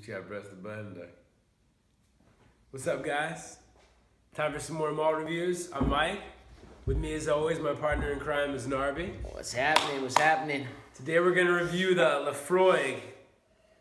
just gotta press the button. What's up, guys? Time for some more malt reviews. I'm Mike. With me, as always, my partner in crime is Narby. What's happening? What's happening? Today we're gonna review the Laphroaig.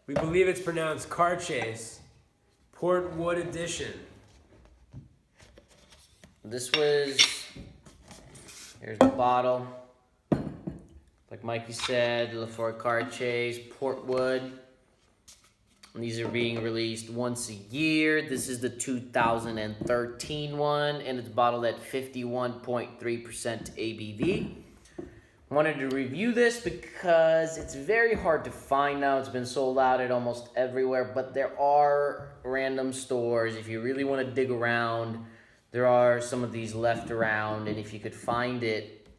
We believe it's pronounced Cairdeas Port Wood Edition. This was, here's the bottle. Like Mikey said, Laphroaig Cairdeas Portwood. And these are being released once a year. This is the 2013 one, and it's bottled at 51.3% ABV. Wanted to review this because it's very hard to find now. It's been sold out at almost everywhere, but there are random stores. If you really want to dig around, there are some of these left around, and if you could find it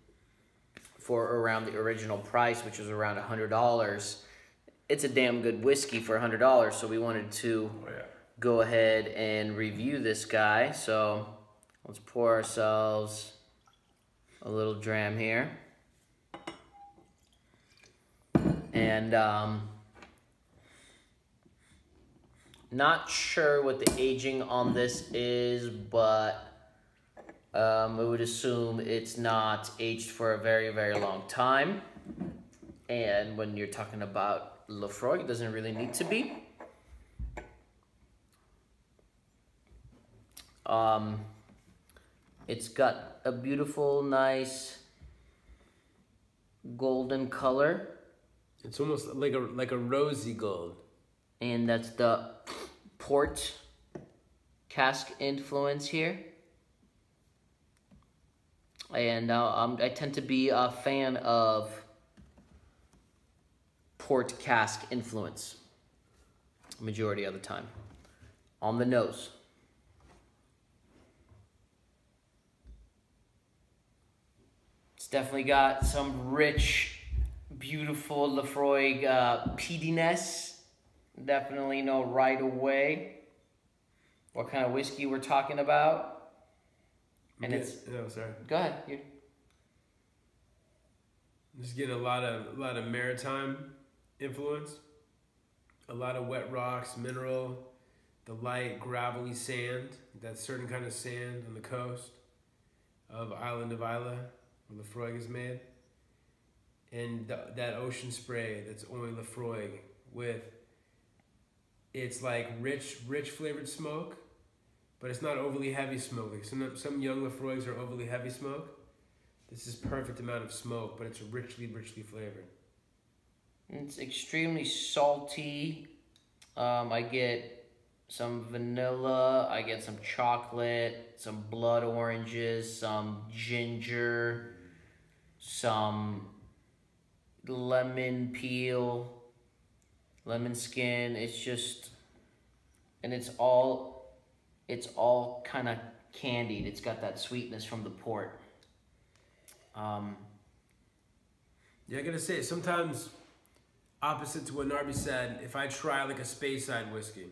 for around the original price, which was around $100, it's a damn good whiskey for $100, so we wanted to go ahead and review this guy. So let's pour ourselves a little dram here. And not sure what the aging on this is, but I would assume it's not aged for a very, very long time. And when you're talking about Laphroaig, it doesn't really need to be. It's got a beautiful, nice golden color. It's almost like a rosy gold. And that's the port cask influence here. And I tend to be a fan of port cask influence majority of the time. On the nose, it's definitely got some rich, beautiful Laphroaig peatiness. Definitely know right away what kind of whiskey we're talking about. And it's sorry. Go ahead. You just getting a lot of maritime influence, a lot of wet rocks, mineral, the light gravelly sand, that certain kind of sand on the coast of Island of Islay, where Laphroaig is made, and that ocean spray that's only Laphroaig with. It's like rich flavored smoke, but it's not overly heavy smoke. Like some young Laphroaigs are overly heavy smoke. This is perfect amount of smoke, but it's richly flavored. It's extremely salty. I get some vanilla, I get some chocolate, some blood oranges, some ginger, some lemon peel, lemon skin. It's just, and it's all kind of candied. It's got that sweetness from the port. Yeah, I gotta say, sometimes, opposite to what Narby said, if I try like a Speyside whiskey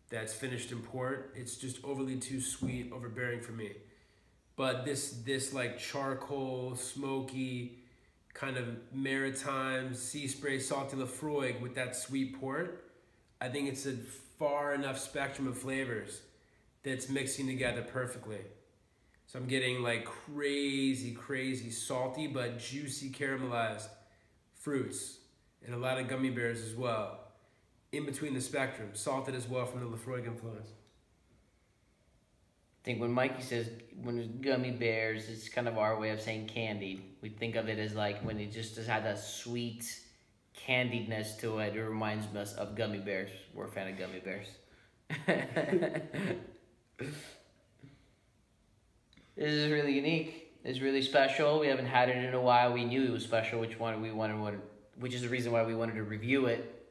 that's finished in port, it's just overly too sweet, overbearing for me. But this like charcoal, smoky, kind of maritime, sea spray, salty Laphroaig with that sweet port, I think it's a far enough spectrum of flavors that's mixing together perfectly. So I'm getting like crazy salty but juicy caramelized fruits and a lot of gummy bears as well. In between the spectrum, salted as well from the Laphroaig influence. I think when Mikey says when it's gummy bears, it's kind of our way of saying candied. We think of it as like when it just has that sweet candiedness to it. It reminds us of gummy bears. We're a fan of gummy bears. This is really unique. It's really special. We haven't had it in a while. We knew it was special, which is the reason why we wanted to review it.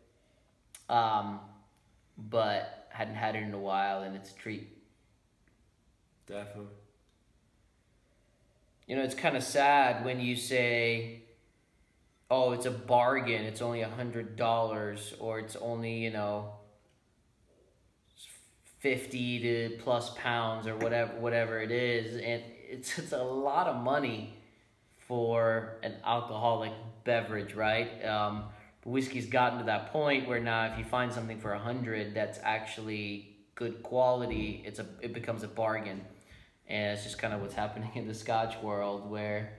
But hadn't had it in a while, and it's a treat. Definitely. You know, it's kind of sad when you say, oh, it's a bargain, it's only $100, or it's only, you know, 50 to plus pounds or whatever it is, and it's a lot of money for an alcoholic beverage, right? But whiskey's gotten to that point where now if you find something for 100 that's actually good quality, it becomes a bargain. And it's just kind of what's happening in the Scotch world, where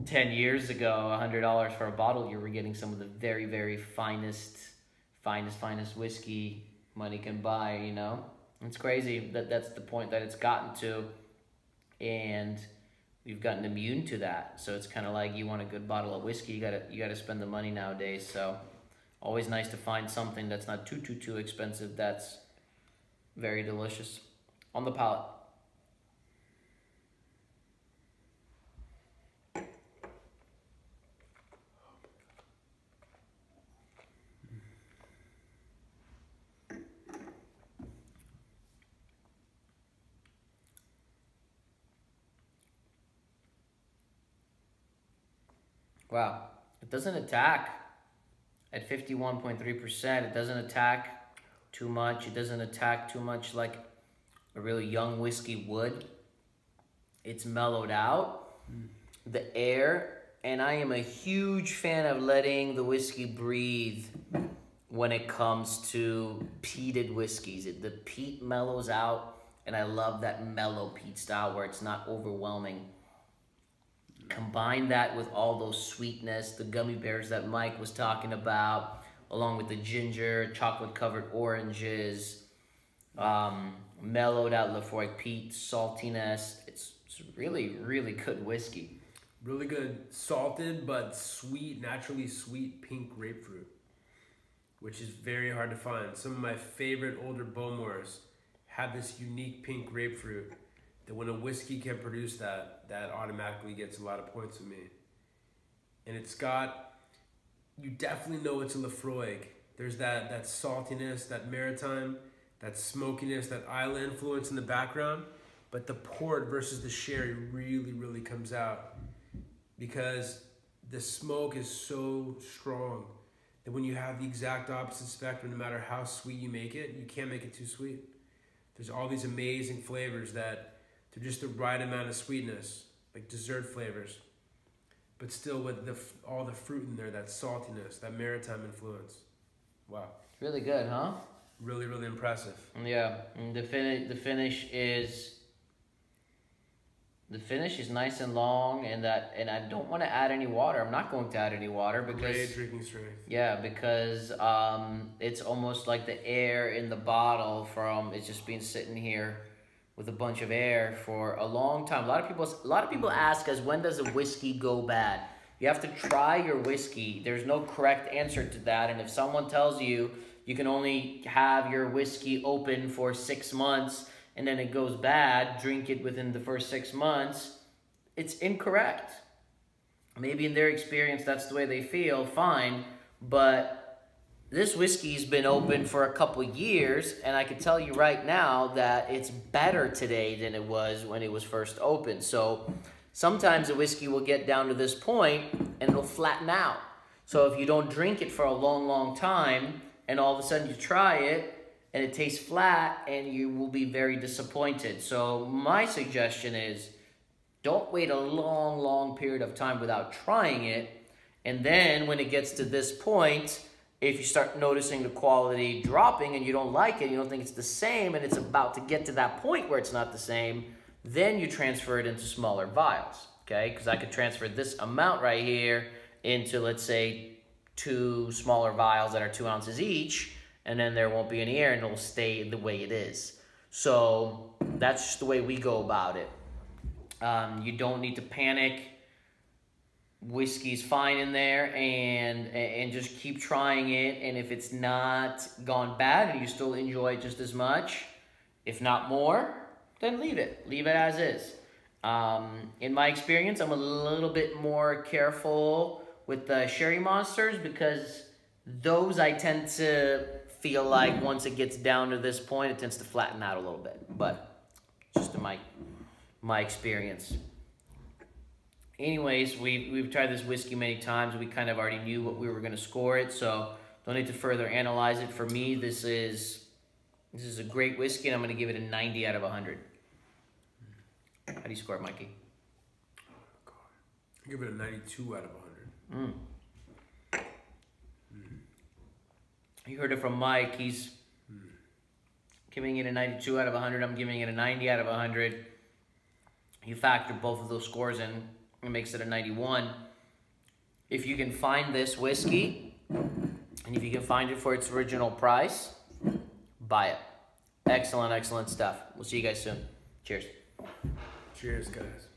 10 years ago, $100 for a bottle, you were getting some of the very, very finest whiskey money can buy, you know? It's crazy that's the point that it's gotten to, and we've gotten immune to that. So it's kind of like, you want a good bottle of whiskey, you gotta spend the money nowadays. So always nice to find something that's not too expensive, that's very delicious. On the palate. Wow, it doesn't attack at 51.3%. It doesn't attack too much. It doesn't attack too much like a really young whiskey would. It's mellowed out. The air, and I am a huge fan of letting the whiskey breathe when it comes to peated whiskeys. The peat mellows out, and I love that mellow peat style where it's not overwhelming. Combine that with all those sweetness, the gummy bears that Mike was talking about, along with the ginger, chocolate-covered oranges, mellowed out Laphroaig peat, saltiness. It's really, really good whiskey. Really good, salted but sweet, naturally sweet pink grapefruit, which is very hard to find. Some of my favorite older Bowmores have this unique pink grapefruit that when a whiskey can produce that automatically gets a lot of points with me. And it's got, you definitely know it's a Laphroaig. There's that saltiness, that maritime, that smokiness, that Isla influence in the background, but the port versus the sherry really, really comes out because the smoke is so strong that when you have the exact opposite spectrum, no matter how sweet you make it, you can't make it too sweet. There's all these amazing flavors that they're just the right amount of sweetness, like dessert flavors, but still with all the fruit in there, that saltiness, that maritime influence. Wow. Really good, huh? Really, really impressive. Yeah, and the finish is nice and long, and I don't want to add any water. I'm not going to add any water because great drinking strength. Yeah, because it's almost like the air in the bottle from it's just been sitting here with a bunch of air for a long time. A lot of people ask us, when does a whiskey go bad? You have to try your whiskey. There's no correct answer to that. And if someone tells you you can only have your whiskey open for 6 months and then it goes bad, drink it within the first 6 months, it's incorrect. Maybe in their experience that's the way they feel, fine, but this whiskey's been open for a couple years, and I can tell you right now that it's better today than it was when it was first opened. So sometimes a whiskey will get down to this point and it'll flatten out. So if you don't drink it for a long, long time, and all of a sudden you try it and it tastes flat, and you will be very disappointed. So my suggestion is, don't wait a long, long period of time without trying it. And then when it gets to this point, if you start noticing the quality dropping and you don't like it, you don't think it's the same, and it's about to get to that point where it's not the same, then you transfer it into smaller vials, okay? Because I could transfer this amount right here into, let's say, 2 smaller vials that are 2 ounces each, and then there won't be any air, and it'll stay the way it is. So that's just the way we go about it. You don't need to panic. Whiskey's fine in there, and just keep trying it. And if it's not gone bad and you still enjoy it just as much, if not more, then leave it as is. In my experience, I'm a little bit more careful with the sherry monsters, because those I tend to feel like once it gets down to this point, it tends to flatten out a little bit, but just in my experience. Anyways, we've tried this whiskey many times. We kind of already knew what we were going to score it, so don't need to further analyze it. For me, this is a great whiskey, and I'm going to give it a 90 out of 100. How do you score it, Mikey? I give it a 92 out of 100. You heard it from Mike. He's giving it a 92 out of 100. I'm giving it a 90 out of 100. You factor both of those scores in, it makes it a 91. If you can find this whiskey, and if you can find it for its original price, buy it. Excellent, excellent stuff. We'll see you guys soon. Cheers. Cheers, guys.